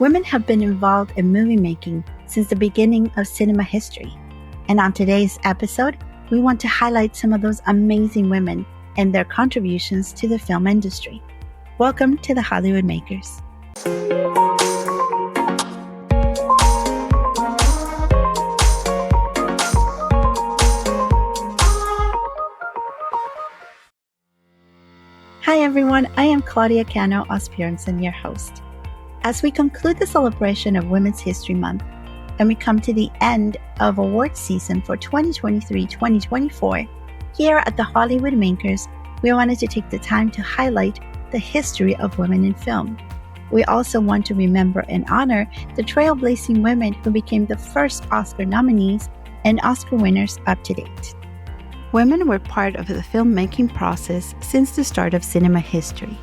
Women have been involved in movie making since the beginning of cinema history. And on today's episode, we want to highlight some of those amazing women and their contributions to the film industry. Welcome to the Hollywood Makers. Hi everyone, I am Claudia Cano Osbjörnsson, your host. As we conclude the celebration of Women's History Month, and we come to the end of award season for 2023-2024, here at the Hollywood Makers, we wanted to take the time to highlight the history of women in film. We also want to remember and honor the trailblazing women who became the first Oscar nominees and Oscar winners up to date. Women were part of the filmmaking process since the start of cinema history.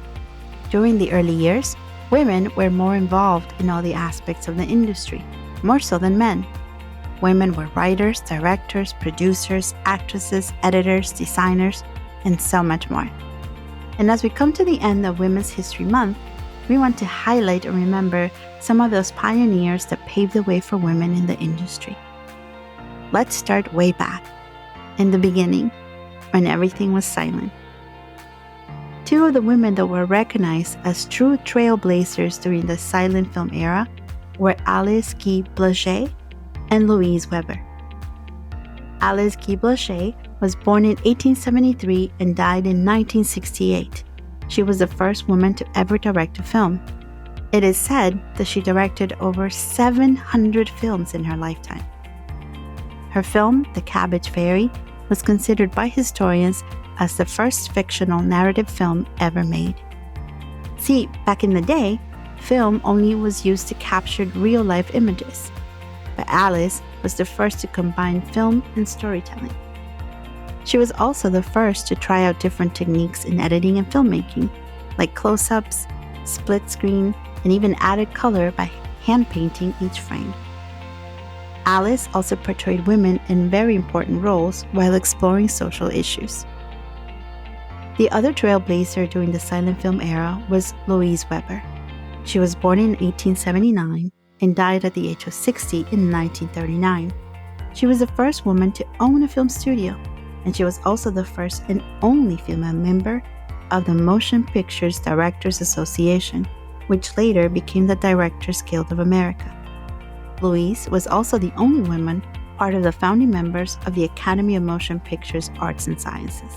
During the early years, women were more involved in all the aspects of the industry, more so than men. Women were writers, directors, producers, actresses, editors, designers, and so much more. And as we come to the end of Women's History Month, we want to highlight and remember some of those pioneers that paved the way for women in the industry. Let's start way back, in the beginning, when everything was silent. Two of the women that were recognized as true trailblazers during the silent film era were Alice Guy Blaché and Louise Weber. Alice Guy Blaché was born in 1873 and died in 1968. She was the first woman to ever direct a film. It is said that she directed over 700 films in her lifetime. Her film, The Cabbage Fairy, was considered by historians as the first fictional narrative film ever made. See, back in the day, film only was used to capture real-life images, but Alice was the first to combine film and storytelling. She was also the first to try out different techniques in editing and filmmaking, like close-ups, split screen, and even added color by hand-painting each frame. Alice also portrayed women in very important roles while exploring social issues. The other trailblazer during the silent film era was Louise Weber. She was born in 1879 and died at the age of 60 in 1939. She was the first woman to own a film studio, and she was also the first and only female member of the Motion Pictures Directors Association, which later became the Directors Guild of America. Louise was also the only woman part of the founding members of the Academy of Motion Pictures Arts and Sciences.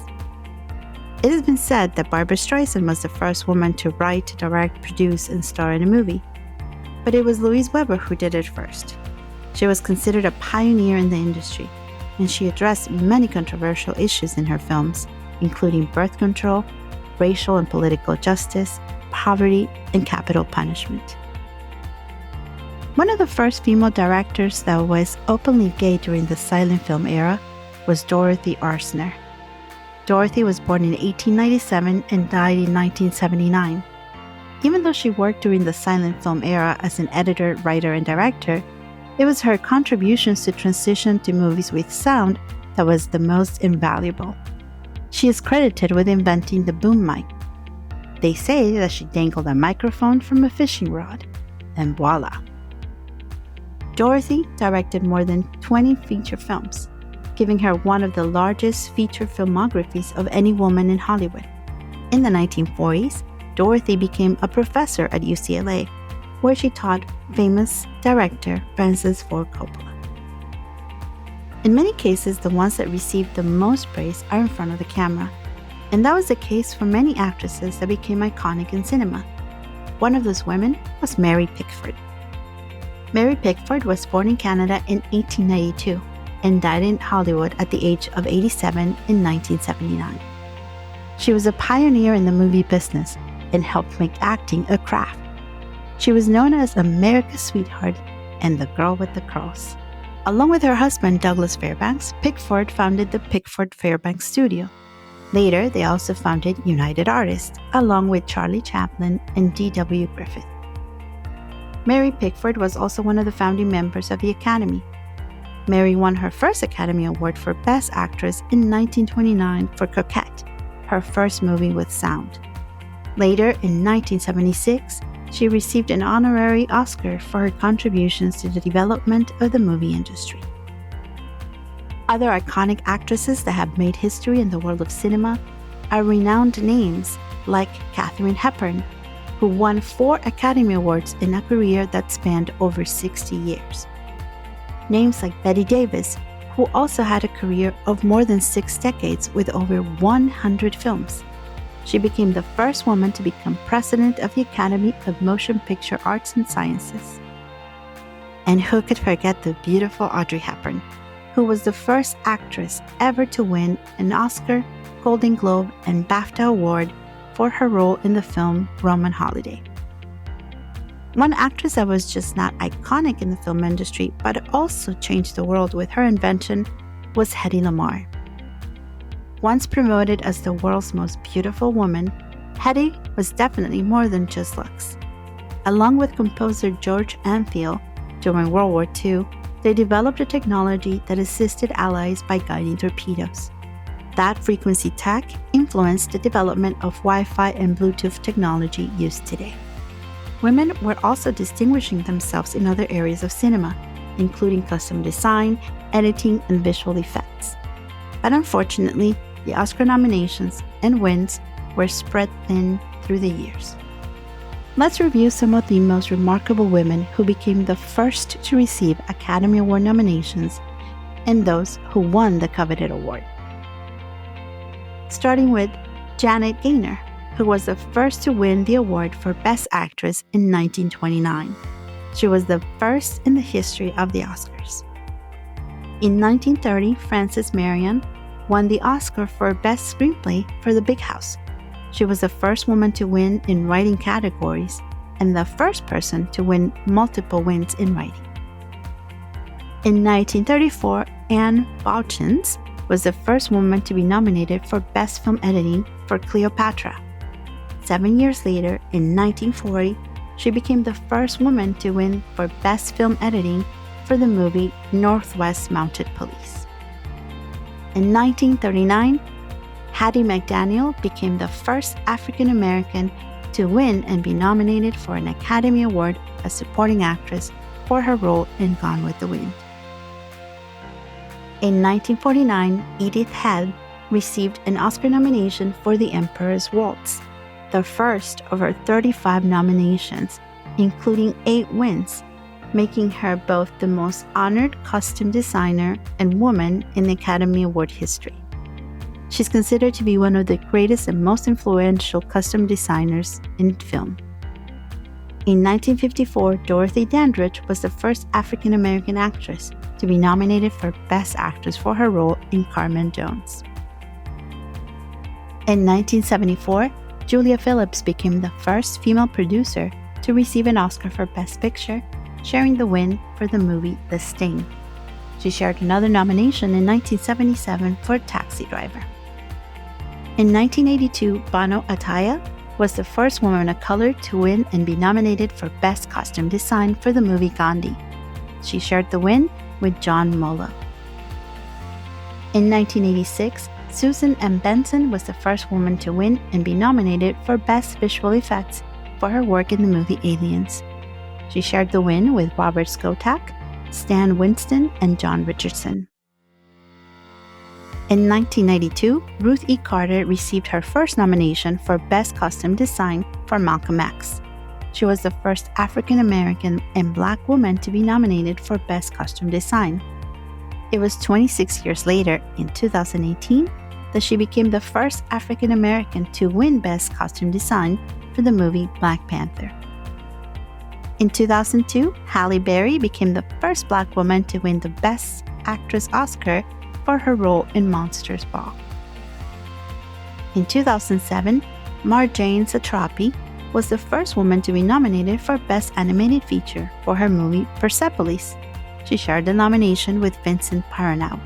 It has been said that Barbra Streisand was the first woman to write, direct, produce, and star in a movie. But it was Louise Weber who did it first. She was considered a pioneer in the industry, and she addressed many controversial issues in her films, including birth control, racial and political justice, poverty, and capital punishment. One of the first female directors that was openly gay during the silent film era was Dorothy Arzner. Dorothy was born in 1897 and died in 1979. Even though she worked during the silent film era as an editor, writer, and director, it was her contributions to transition to movies with sound that was the most invaluable. She is credited with inventing the boom mic. They say that she dangled a microphone from a fishing rod, and voila. Dorothy directed more than 20 feature films, giving her one of the largest feature filmographies of any woman in Hollywood. In the 1940s, Dorothy became a professor at UCLA, where she taught famous director Francis Ford Coppola. In many cases, the ones that received the most praise are in front of the camera, and that was the case for many actresses that became iconic in cinema. One of those women was Mary Pickford. Mary Pickford was born in Canada in 1892 and died in Hollywood at the age of 87 in 1979. She was a pioneer in the movie business and helped make acting a craft. She was known as America's sweetheart and the girl with the curls. Along with her husband Douglas Fairbanks, Pickford founded the Pickford Fairbanks Studio. Later, they also founded United Artists, along with Charlie Chaplin and D.W. Griffith. Mary Pickford was also one of the founding members of the Academy. Mary won her first Academy Award for Best Actress in 1929 for Coquette, her first movie with sound. Later, in 1976, she received an honorary Oscar for her contributions to the development of the movie industry. Other iconic actresses that have made history in the world of cinema are renowned names like Katharine Hepburn, who won 4 Academy Awards in a career that spanned over 60 years. Names like Bette Davis, who also had a career of more than 6 decades with over 100 films. She became the first woman to become president of the Academy of Motion Picture Arts and Sciences. And who could forget the beautiful Audrey Hepburn, who was the first actress ever to win an Oscar, Golden Globe, and BAFTA award for her role in the film Roman Holiday. One actress that was just not iconic in the film industry, but also changed the world with her invention, was Hedy Lamarr. Once promoted as the world's most beautiful woman, Hedy was definitely more than just looks. Along with composer George Antheil, during World War II, they developed a technology that assisted allies by guiding torpedoes. That frequency tech influenced the development of Wi-Fi and Bluetooth technology used today. Women were also distinguishing themselves in other areas of cinema, including costume design, editing, and visual effects. But unfortunately, the Oscar nominations and wins were spread thin through the years. Let's review some of the most remarkable women who became the first to receive Academy Award nominations and those who won the coveted award. Starting with Janet Gaynor, who was the first to win the award for Best Actress in 1929. She was the first in the history of the Oscars. In 1930, Frances Marion won the Oscar for Best Screenplay for The Big House. She was the first woman to win in writing categories and the first person to win multiple wins in writing. In 1934, Anne Bouchans was the first woman to be nominated for Best Film Editing for Cleopatra. 7 years later, in 1940, she became the first woman to win for Best Film Editing for the movie Northwest Mounted Police. In 1939, Hattie McDaniel became the first African American to win and be nominated for an Academy Award as supporting actress for her role in Gone with the Wind. In 1949, Edith Head received an Oscar nomination for The Emperor's Waltz, the first of her 35 nominations, including 8 wins, making her both the most honored costume designer and woman in the Academy Award history. She's considered to be one of the greatest and most influential costume designers in film. In 1954, Dorothy Dandridge was the first African American actress to be nominated for Best Actress for her role in Carmen Jones. In 1974, Julia Phillips became the first female producer to receive an Oscar for Best Picture, sharing the win for the movie The Sting. She shared another nomination in 1977 for Taxi Driver. In 1982, Bono Ataya was the first woman of color to win and be nominated for Best Costume Design for the movie Gandhi. She shared the win with John Molo. In 1986, Susan M. Benson was the first woman to win and be nominated for Best Visual Effects for her work in the movie Aliens. She shared the win with Robert Skotak, Stan Winston, and John Richardson. In 1992, Ruth E. Carter received her first nomination for Best Costume Design for Malcolm X. She was the first African American and Black woman to be nominated for Best Costume Design. It was 26 years later, in 2018, that she became the first African American to win Best Costume Design for the movie Black Panther. In 2002, Halle Berry became the first Black woman to win the Best Actress Oscar for her role in Monsters Ball. In 2007, Marjane Satrapi was the first woman to be nominated for Best Animated Feature for her movie Persepolis. She shared the nomination with Vincent Paronaut.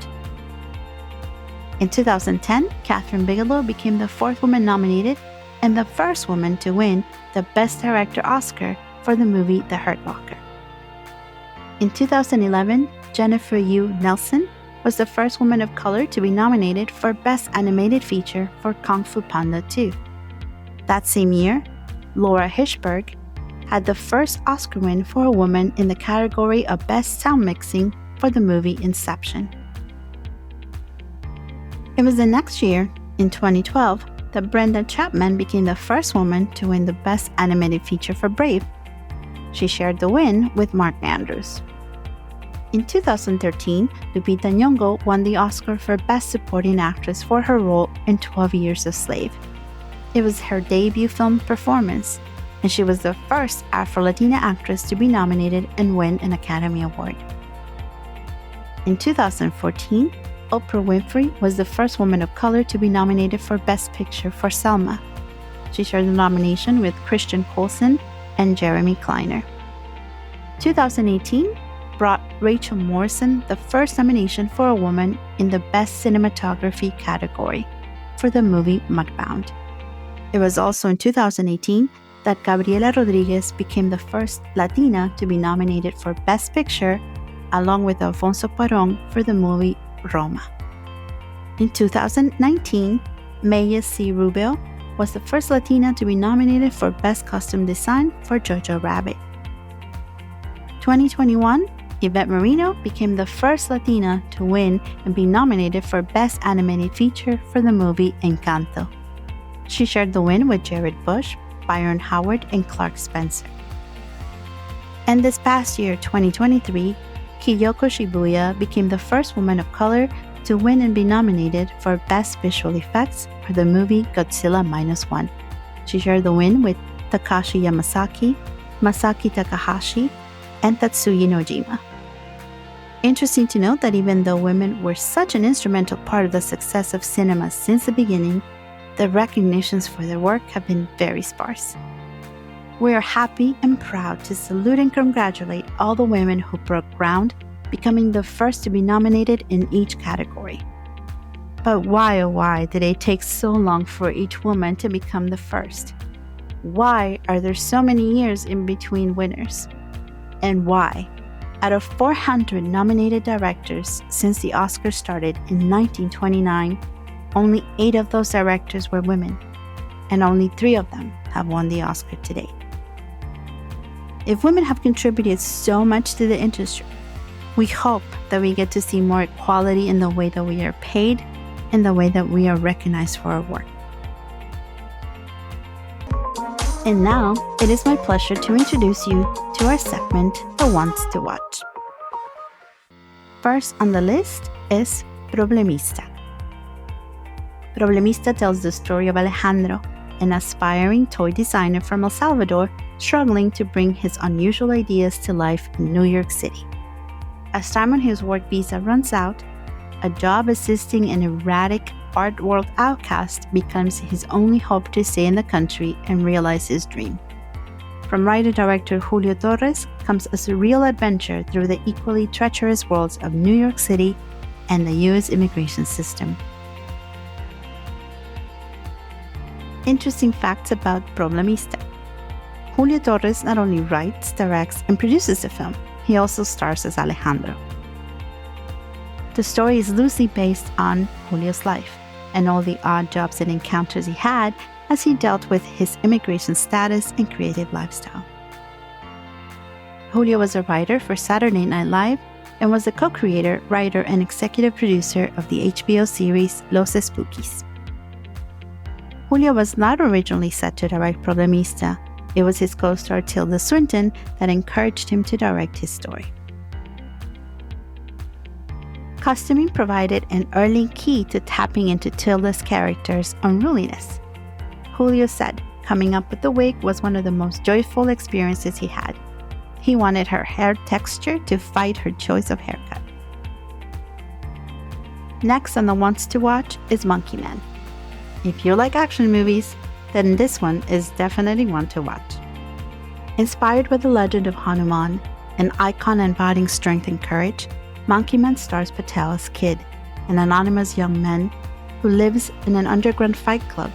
In 2010, Kathryn Bigelow became the 4th woman nominated and the first woman to win the Best Director Oscar for the movie The Hurt Locker. In 2011, Jennifer Yu Nelson was the first woman of color to be nominated for Best Animated Feature for Kung Fu Panda 2. That same year, Laura Hirschberg had the first Oscar win for a woman in the category of Best Sound Mixing for the movie Inception. It was the next year, in 2012, that Brenda Chapman became the first woman to win the Best Animated Feature for Brave. She shared the win with Mark Andrews. In 2013, Lupita Nyong'o won the Oscar for Best Supporting Actress for her role in 12 Years a Slave. It was her debut film performance, and she was the first Afro-Latina actress to be nominated and win an Academy Award. In 2014, Oprah Winfrey was the first woman of color to be nominated for Best Picture for Selma. She shared the nomination with Christian Coulson and Jeremy Kleiner. 2018 brought Rachel Morrison the first nomination for a woman in the Best Cinematography category for the movie Mudbound. It was also in 2018 that Gabriela Rodriguez became the first Latina to be nominated for Best Picture, along with Alfonso Cuarón for the movie Roma. In 2019, Maya C. Rubio was the first Latina to be nominated for Best Costume Design for Jojo Rabbit. 2021, Yvette Marino became the first Latina to win and be nominated for Best Animated Feature for the movie Encanto. She shared the win with Jared Bush, Byron Howard, and Clark Spencer. And this past year, 2023, Kiyoko Shibuya became the first woman of color to win and be nominated for Best Visual Effects for the movie Godzilla -1. She shared the win with Takashi Yamasaki, Masaki Takahashi, and Tatsuya Nojima. Interesting to note that even though women were such an instrumental part of the success of cinema since the beginning, the recognitions for their work have been very sparse. We are happy and proud to salute and congratulate all the women who broke ground, becoming the first to be nominated in each category. But why, oh why, did it take so long for each woman to become the first? Why are there so many years in between winners? And why, out of 400 nominated directors since the Oscars started in 1929, only 8 of those directors were women, and only 3 of them have won the Oscar to date? If women have contributed so much to the industry, we hope that we get to see more equality in the way that we are paid and the way that we are recognized for our work. And now, it is my pleasure to introduce you to our segment, The Wants to Watch. First on the list is Problemista. Problemista tells the story of Alejandro, an aspiring toy designer from El Salvador struggling to bring his unusual ideas to life in New York City. As time on his work visa runs out, a job assisting an erratic art world outcast becomes his only hope to stay in the country and realize his dream. From writer-director Julio Torres comes a surreal adventure through the equally treacherous worlds of New York City and the U.S. immigration system. Interesting facts about Problemista. Julio Torres not only writes, directs, and produces the film, he also stars as Alejandro. The story is loosely based on Julio's life and all the odd jobs and encounters he had as he dealt with his immigration status and creative lifestyle. Julio was a writer for Saturday Night Live and was the co-creator, writer, and executive producer of the HBO series Los Spookies. Julio was not originally set to direct Problemista. It was his co-star Tilda Swinton that encouraged him to direct his story. Costuming provided an early key to tapping into Tilda's character's unruliness. Julio said coming up with the wig was one of the most joyful experiences he had. He wanted her hair texture to fight her choice of haircut. Next on the Wants to Watch is Monkey Man. If you like action movies, then this one is definitely one to watch. Inspired by the legend of Hanuman, an icon embodying strength and courage, Monkey Man stars Patel as Kid, an anonymous young man who lives in an underground fight club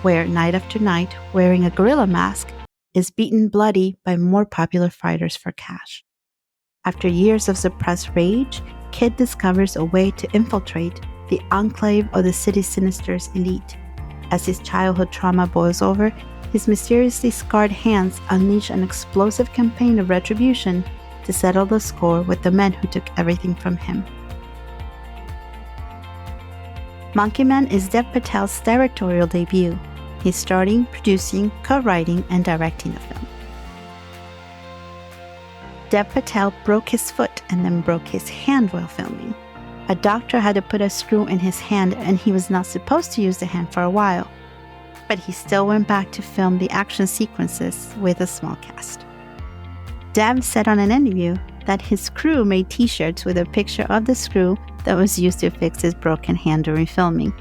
where, night after night, wearing a gorilla mask, is beaten bloody by more popular fighters for cash. After years of suppressed rage, Kid discovers a way to infiltrate the enclave of the city's sinister's elite. As his childhood trauma boils over, his mysteriously scarred hands unleash an explosive campaign of retribution to settle the score with the men who took everything from him. Monkey Man is Dev Patel's directorial debut. He's starring, producing, co-writing, and directing the film. Dev Patel broke his foot and then broke his hand while filming. A doctor had to put a screw in his hand and he was not supposed to use the hand for a while, but he still went back to film the action sequences with a small cast. Dev said on an interview that his crew made t-shirts with a picture of the screw that was used to fix his broken hand during filming.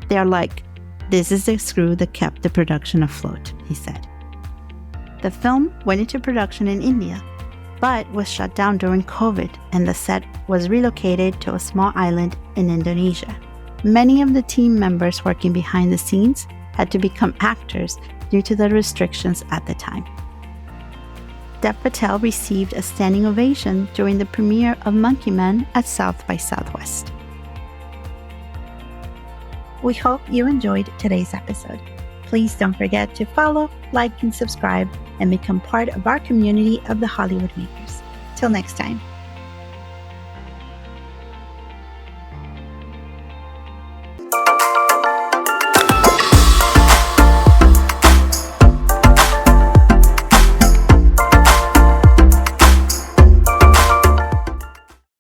They're like, "This is the screw that kept the production afloat," he said. The film went into production in India, but was shut down during COVID, and the set was relocated to a small island in Indonesia. Many of the team members working behind the scenes had to become actors due to the restrictions at the time. Dev Patel received a standing ovation during the premiere of Monkey Man at South by Southwest. We hope you enjoyed today's episode. Please don't forget to follow, like, and subscribe, and become part of our community of the Hollywood Makers. Till next time.